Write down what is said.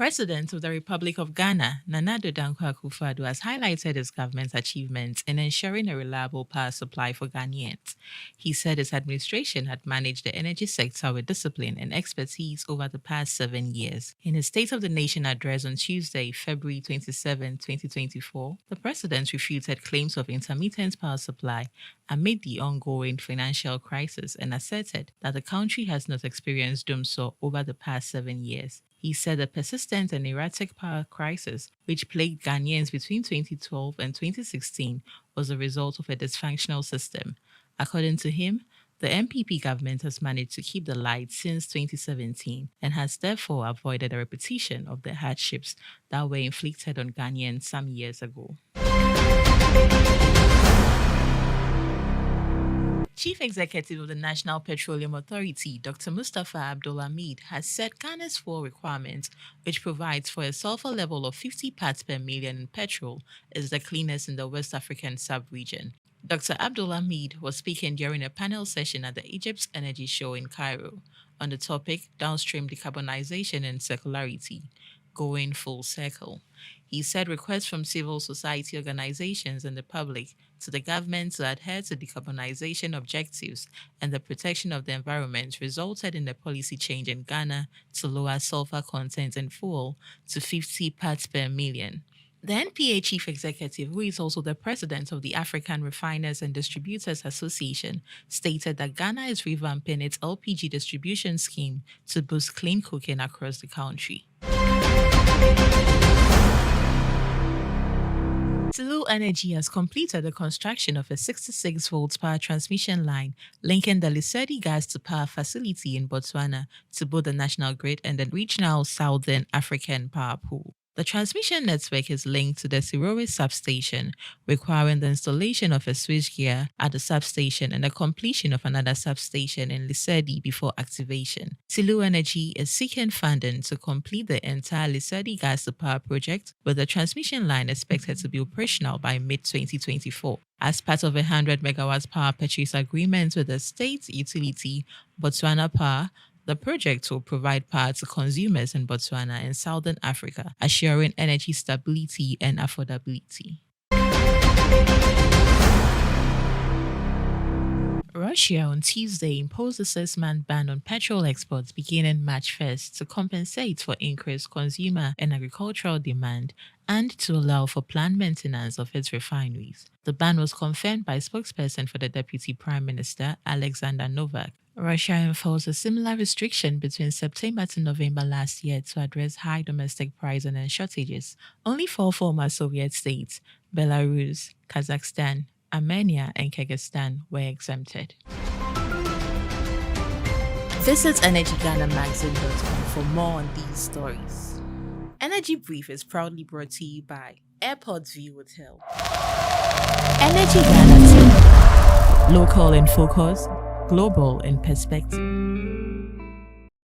President of the Republic of Ghana, Nana Addo Akufo-Addo, has highlighted his government's achievements in ensuring a reliable power supply for Ghanaians. He said his administration had managed the energy sector with discipline and expertise over the past 7 years. In his State of the Nation address on Tuesday, February 27, 2024, the president refuted claims of intermittent power supply amid the ongoing financial crisis and asserted that the country has not experienced doomsday over the past 7 years. He said the persistent and erratic power crisis, which plagued Ghanaians between 2012 and 2016, was a result of a dysfunctional system. According to him, the NPP government has managed to keep the light since 2017 and has therefore avoided a repetition of the hardships that were inflicted on Ghanaians some years ago. Chief Executive of the National Petroleum Authority, Dr. Mustapha Abdulhamid, has set Ghana's fuel requirement, which provides for a sulfur level of 50 parts per million in petrol, is the cleanest in the West African sub-region. Dr. Abdulhamid was speaking during a panel session at the Egypt's Energy Show in Cairo on the topic Downstream Decarbonization and Circularity, Going Full Circle. He said requests from civil society organizations and the public to the government to adhere to decarbonization objectives and the protection of the environment resulted in a policy change in Ghana to lower sulfur content in fuel to 50 parts per million. The NPA chief executive, who is also the president of the African Refiners and Distributors Association, stated that Ghana is revamping its LPG distribution scheme to boost clean cooking across the country. Tlou Energy has completed the construction of a 66-volt power transmission line linking the Lesedi gas-to-power facility in Botswana to both the national grid and the regional Southern African power pool. The transmission network is linked to the Sirowe substation, requiring the installation of a switchgear at the substation and the completion of another substation in Lesedi before activation. Tlou Energy is seeking funding to complete the entire Lesedi gas-to-power project, with the transmission line expected to be operational by mid-2024. As part of a 100 MW power purchase agreement with the state utility Botswana Power, the project will provide power to consumers in Botswana and Southern Africa, assuring energy stability and affordability. Russia on Tuesday imposed a 6-month ban on petrol exports beginning March 1st to compensate for increased consumer and agricultural demand and to allow for planned maintenance of its refineries. The ban was confirmed by spokesperson for the Deputy Prime Minister, Alexander Novak. Russia enforced a similar restriction between September to November last year to address high domestic pricing and shortages. Only 4 former Soviet states, Belarus, Kazakhstan, Armenia, and Kyrgyzstan, were exempted. Visit EnergyGhanaMagazine.com for more on these stories. Energy Brief is proudly brought to you by Airport View Hotel. Energy Ghana Team. Local in focus, global in perspective.